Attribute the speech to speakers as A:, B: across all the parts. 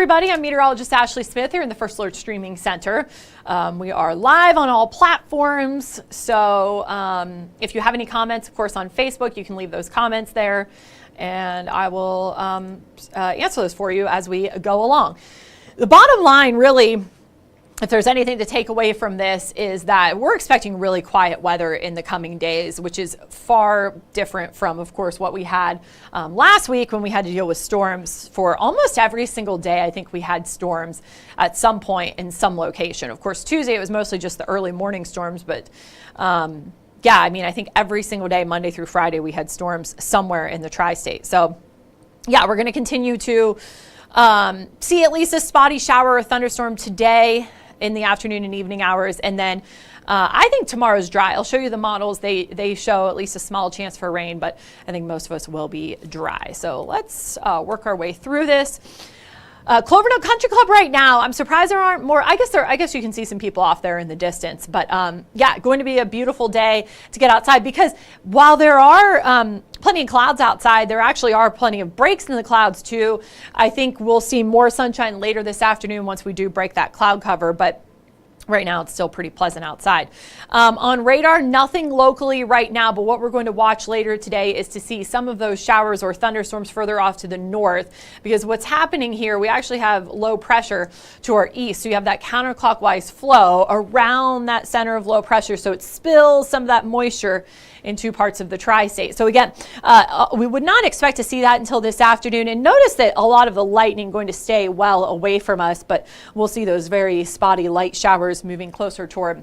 A: everybody. I'm meteorologist Ashley Smith here in the First Alert Streaming Center. We are live on all platforms. So if you have any comments, of course, on Facebook, you can leave those comments there. And I will answer those for you as we go along. The bottom line, really, if there's anything to take away from this, is that we're expecting really quiet weather in the coming days, which is far different from, of course, what we had last week when we had to deal with storms for almost every single day. I think we had storms at some point in some location. Of course, Tuesday, it was mostly just the early morning storms, but yeah, I mean, I think every single day, Monday through Friday, we had storms somewhere in the tri-state. So yeah, we're going to continue to see at least a spotty shower or thunderstorm today in the afternoon and evening hours. And then I think tomorrow's dry. I'll show you the models. They show at least a small chance for rain, but I think most of us will be dry. So let's work our way through this. Cloverdale Country Club right now, I'm surprised there aren't more. I guess you can see some people off there in the distance, but yeah, going to be a beautiful day to get outside, because while there are plenty of clouds outside, there actually are plenty of breaks in the clouds too. I think we'll see more sunshine later this afternoon once we do break that cloud cover, but right now it's still pretty pleasant outside. On radar, nothing locally right now, but what we're going to watch later today is to see some of those showers or thunderstorms further off to the north, because what's happening here, we actually have low pressure to our east. So you have that counterclockwise flow around that center of low pressure. So it spills some of that moisture into parts of the tri-state. So again, we would not expect to see that until this afternoon. And notice that a lot of the lightning going to stay well away from us, but we'll see those very spotty light showers moving closer toward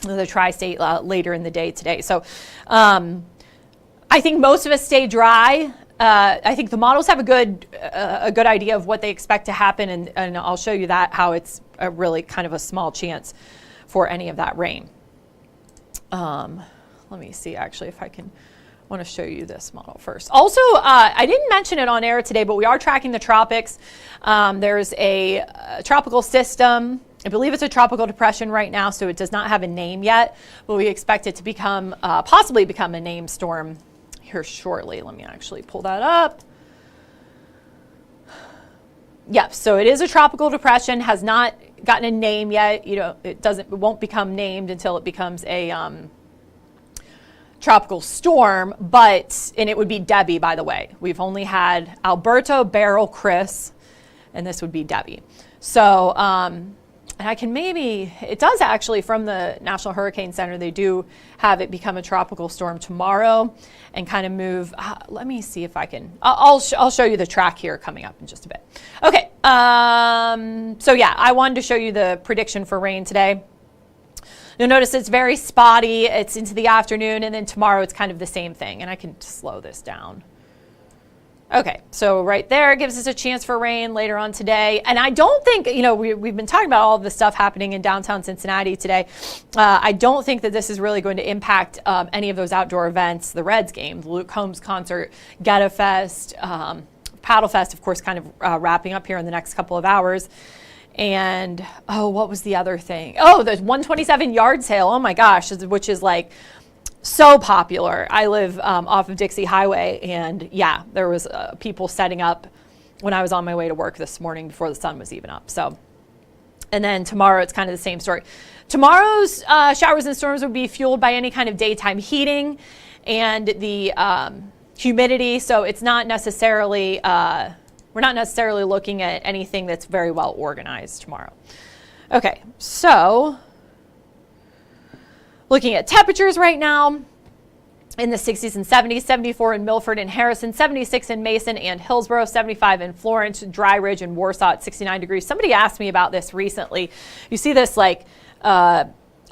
A: the tri-state later in the day today. So I think most of us stay dry. I think the models have a good idea of what they expect to happen, and I'll show you that, how it's a really kind of a small chance for any of that rain. Let me see, actually, if I want to show you this model first. Also, I didn't mention it on air today, but we are tracking the tropics. There's a tropical system. I believe it's a tropical depression right now, so it does not have a name yet, but we expect it to become, possibly become a named storm here shortly. Let me actually pull that up. Yep, so it is a tropical depression, has not gotten a name yet. You know, it won't become named until it becomes a tropical storm, and it would be Debbie, by the way. We've only had Alberto, Beryl, Chris, and this would be Debbie. So, and I can it does actually, from the National Hurricane Center, they do have it become a tropical storm tomorrow and kind of move. Let me see if I can, I'll show you the track here coming up in just a bit. Okay, so yeah, I wanted to show you the prediction for rain today. You'll notice it's very spotty. It's into the afternoon, and then tomorrow it's kind of the same thing. And I can slow this down. Okay, so right there gives us a chance for rain later on today. And I don't think, you know, we've been talking about all of this stuff happening in downtown Cincinnati today. I don't think that this is really going to impact any of those outdoor events, the Reds game, the Luke Combs concert, Geta Fest, Paddle Fest, of course, kind of wrapping up here in the next couple of hours. And, oh, what was the other thing? Oh, the 127 yard sale. Oh my gosh, which is like so popular. I live off of Dixie Highway, and yeah, there was people setting up when I was on my way to work this morning before the sun was even up. So, and then tomorrow it's kind of the same story. Tomorrow's showers and storms would be fueled by any kind of daytime heating and the humidity. So it's not necessarily, we're not necessarily looking at anything that's very well organized tomorrow. Okay, so looking at temperatures right now in the 60s and 70s, 74 in Milford and Harrison, 76 in Mason and Hillsborough, 75 in Florence, Dry Ridge and Warsaw at 69 degrees. Somebody asked me about this recently. You see this like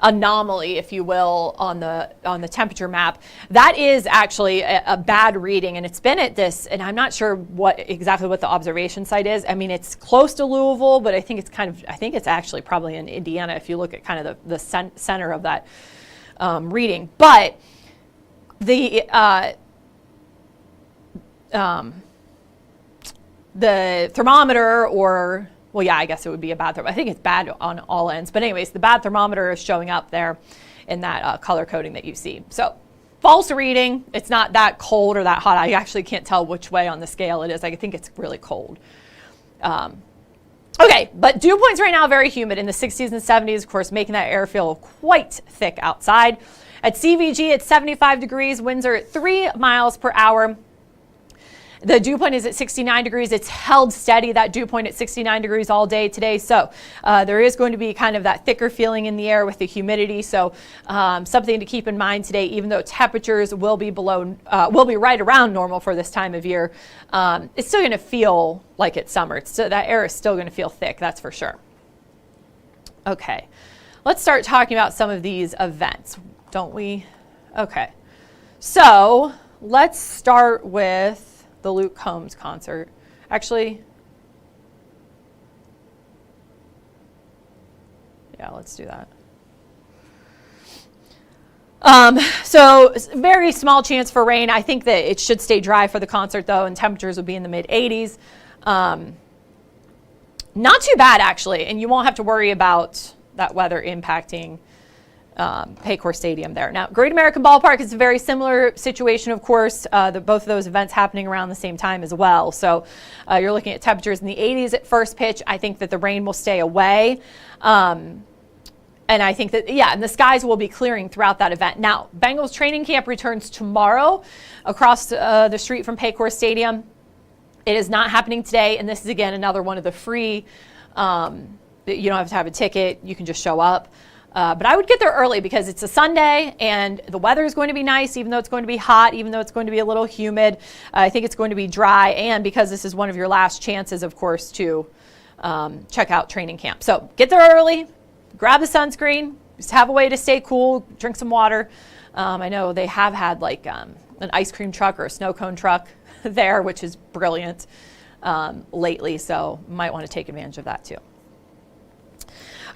A: anomaly, if you will, on the temperature map. That is actually a bad reading, and it's been at this, and I'm not sure exactly what the observation site is. I mean, it's close to Louisville, but I think it's actually probably in Indiana if you look at kind of the center of that reading. But the thermometer, or well, yeah, I guess it would be a bad thermometer. I think it's bad on all ends. But anyways, the bad thermometer is showing up there in that color coding that you see. So false reading. It's not that cold or that hot. I actually can't tell which way on the scale it is. I think it's really cold. Okay, but dew points right now very humid in the 60s and 70s, of course, making that air feel quite thick outside. At CVG, it's 75 degrees. Winds are at 3 miles per hour. The dew point is at 69 degrees. It's held steady, that dew point at 69 degrees all day today. So there is going to be kind of that thicker feeling in the air with the humidity. So something to keep in mind today, even though temperatures will be right around normal for this time of year, it's still going to feel like it's summer. So that air is still going to feel thick, that's for sure. Okay, let's start talking about some of these events, don't we? Okay, so let's start with the Luke Combs concert. Actually, yeah, let's do that. So very small chance for rain. I think that it should stay dry for the concert though, and temperatures will be in the mid 80s. Not too bad actually, and you won't have to worry about that weather impacting Paycor Stadium there. Now, Great American Ballpark is a very similar situation, of course, both of those events happening around the same time as well. So you're looking at temperatures in the 80s at first pitch. I think that the rain will stay away. And I think that, yeah, and the skies will be clearing throughout that event. Now, Bengals training camp returns tomorrow across the street from Paycor Stadium. It is not happening today, and this is, again, another one of the free, you don't have to have a ticket. You can just show up. But I would get there early because it's a Sunday and the weather is going to be nice, even though it's going to be hot, even though it's going to be a little humid. I think it's going to be dry, and because this is one of your last chances, of course, to check out training camp. So get there early, grab the sunscreen, just have a way to stay cool, drink some water. I know they have had like an ice cream truck or a snow cone truck there, which is brilliant lately, so might want to take advantage of that too.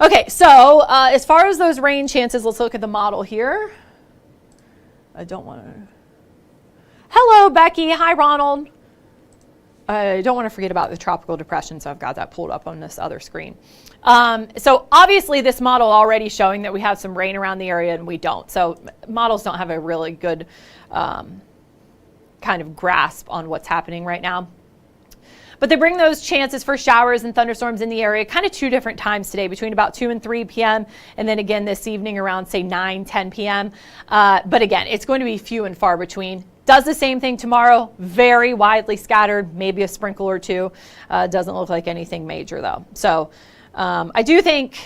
A: Okay, so as far as those rain chances, let's look at the model here. I don't want to... Hello, Becky. Hi, Ronald. I don't want to forget about the tropical depression, so I've got that pulled up on this other screen. So obviously this model already showing that we have some rain around the area and we don't. So models don't have a really good kind of grasp on what's happening right now. But they bring those chances for showers and thunderstorms in the area kind of 2 different times today, between about 2 and 3 p.m. and then again this evening around, say, 9, 10 p.m. But again, it's going to be few and far between. Does the same thing tomorrow, very widely scattered, maybe a sprinkle or two. Doesn't look like anything major though. So I do think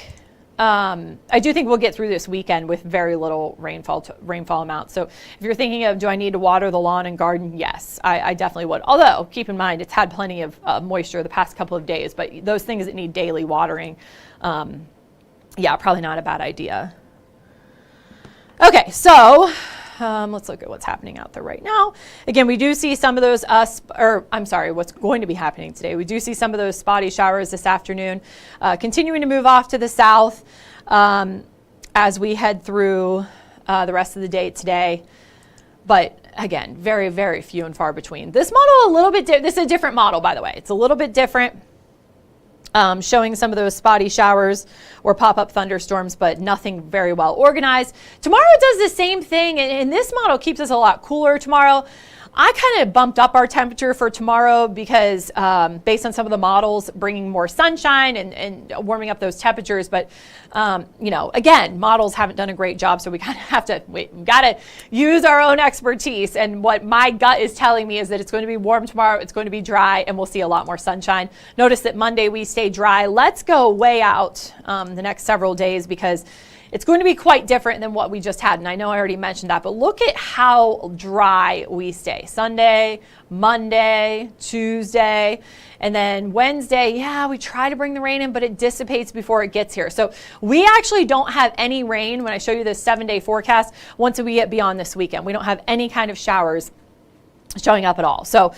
A: we'll get through this weekend with very little rainfall amount. So if you're thinking of, do I need to water the lawn and garden? Yes, I definitely would. Although, keep in mind, it's had plenty of moisture the past couple of days, but those things that need daily watering, yeah, probably not a bad idea. Okay, so let's look at what's happening out there right now. Again, we do see some of those, what's going to be happening today. We do see some of those spotty showers this afternoon, continuing to move off to the south as we head through the rest of the day today. But again, very, very few and far between. This model, a little bit, this is a different model, by the way. It's a little bit different. Showing some of those spotty showers or pop-up thunderstorms, but nothing very well organized. Tomorrow does the same thing, and this model keeps us a lot cooler tomorrow. I kind of bumped up our temperature for tomorrow because based on some of the models bringing more sunshine and warming up those temperatures. But, again, models haven't done a great job, so we kind of have to, we've got to use our own expertise. And what my gut is telling me is that it's going to be warm tomorrow, it's going to be dry, and we'll see a lot more sunshine. Notice that Monday we stay dry. Let's go way out the next several days because it's going to be quite different than what we just had. And I know I already mentioned that, but look at how dry we stay. Sunday, Monday, Tuesday, and then Wednesday, yeah, we try to bring the rain in, but it dissipates before it gets here. So we actually don't have any rain when I show you this 7-day forecast once we get beyond this weekend. We don't have any kind of showers showing up at all. So,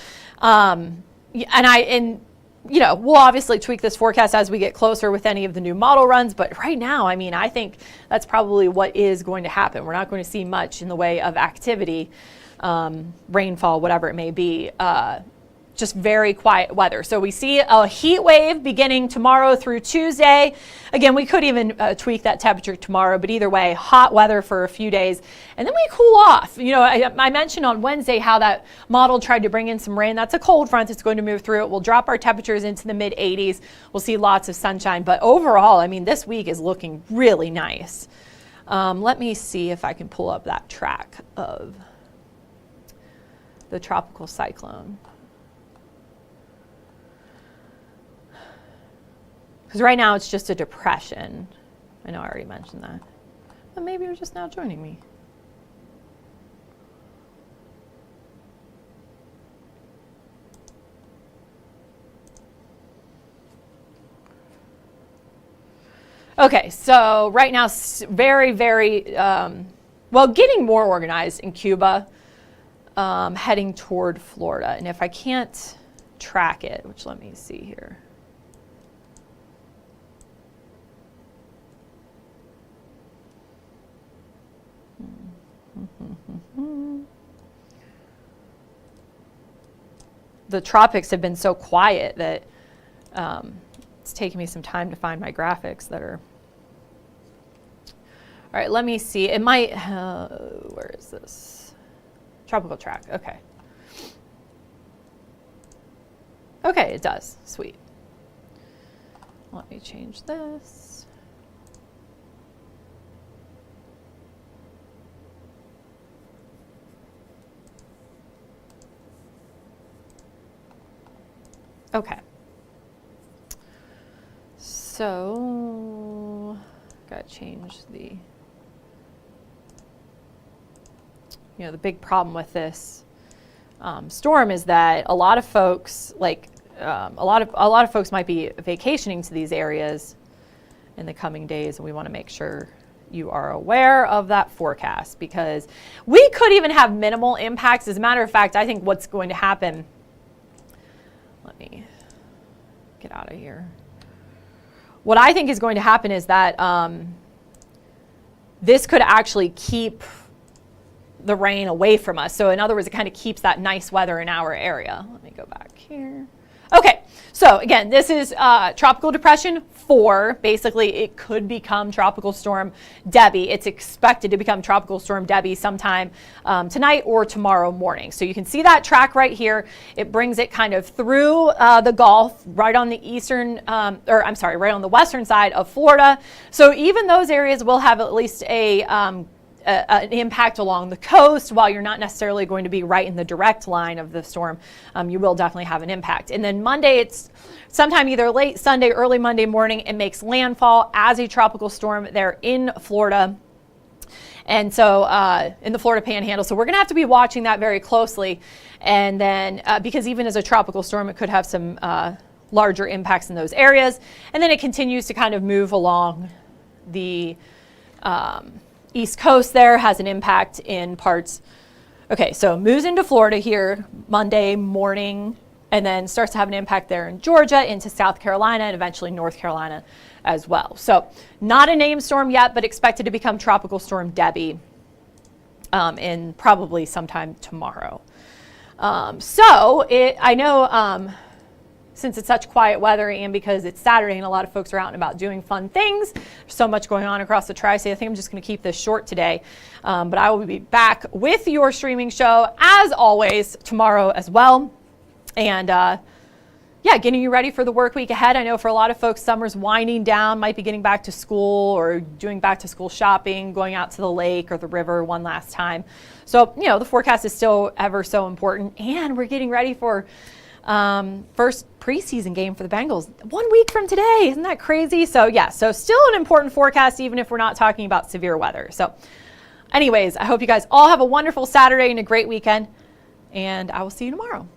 A: we'll obviously tweak this forecast as we get closer with any of the new model runs. But right now, I think that's probably what is going to happen. We're not going to see much in the way of activity, rainfall, whatever it may be, just very quiet weather. So we see a heat wave beginning tomorrow through Tuesday. Again, we could even tweak that temperature tomorrow, but either way, hot weather for a few days. And then we cool off. You know, I mentioned on Wednesday how that model tried to bring in some rain. That's a cold front that's going to move through. It will drop our temperatures into the mid 80s. We'll see lots of sunshine. But overall, I mean, this week is looking really nice. Let me see if I can pull up that track of the tropical cyclone. Because right now it's just a depression. I know I already mentioned that. But maybe you're just now joining me. Okay, so right now, very, very, well, getting more organized in Cuba, heading toward Florida. And if I can't track it, which let me see here. The tropics have been so quiet that it's taking me some time to find my graphics that are. All right, let me see. It might, where is this? Tropical track, okay. Okay, it does, sweet. Let me change this. Okay. So, gotta change the, the big problem with this storm is that a lot of folks, a lot of folks might be vacationing to these areas in the coming days, and we want to make sure you are aware of that forecast because we could even have minimal impacts. As a matter of fact, I think what's going to happen. Let me get out of here. What I think is going to happen is that this could actually keep the rain away from us. So in other words, it kind of keeps that nice weather in our area. Let me go back here. Okay, so again, this is Tropical Depression 4. Basically, it could become Tropical Storm Debbie. It's expected to become Tropical Storm Debbie sometime tonight or tomorrow morning. So you can see that track right here. It brings it kind of through the Gulf, right on the eastern, right on the western side of Florida. So even those areas will have at least an impact along the coast. While you're not necessarily going to be right in the direct line of the storm, you will definitely have an impact. And then Monday, it's sometime either late Sunday, early Monday morning, it makes landfall as a tropical storm there in Florida. And so in the Florida Panhandle. So we're going to have to be watching that very closely. And then because even as a tropical storm, it could have some larger impacts in those areas. And then it continues to kind of move along the East Coast there, has an impact in parts. Okay, so moves into Florida here Monday morning and then starts to have an impact there in Georgia, into South Carolina, and eventually North Carolina as well. So not a named storm yet, but expected to become Tropical Storm Debbie in probably sometime tomorrow. I know since it's such quiet weather and because it's Saturday and a lot of folks are out and about doing fun things, there's so much going on across the Tri-State. I think I'm just going to keep this short today. But I will be back with your streaming show, as always, tomorrow as well. And getting you ready for the work week ahead. I know for a lot of folks, summer's winding down, might be getting back to school or doing back to school shopping, going out to the lake or the river one last time. So, the forecast is still ever so important. And we're getting ready for first preseason game for the Bengals 1 week from today. Isn't that crazy? So so still an important forecast, even if we're not talking about severe weather. So anyways, I hope you guys all have a wonderful Saturday and a great weekend, and I will see you tomorrow.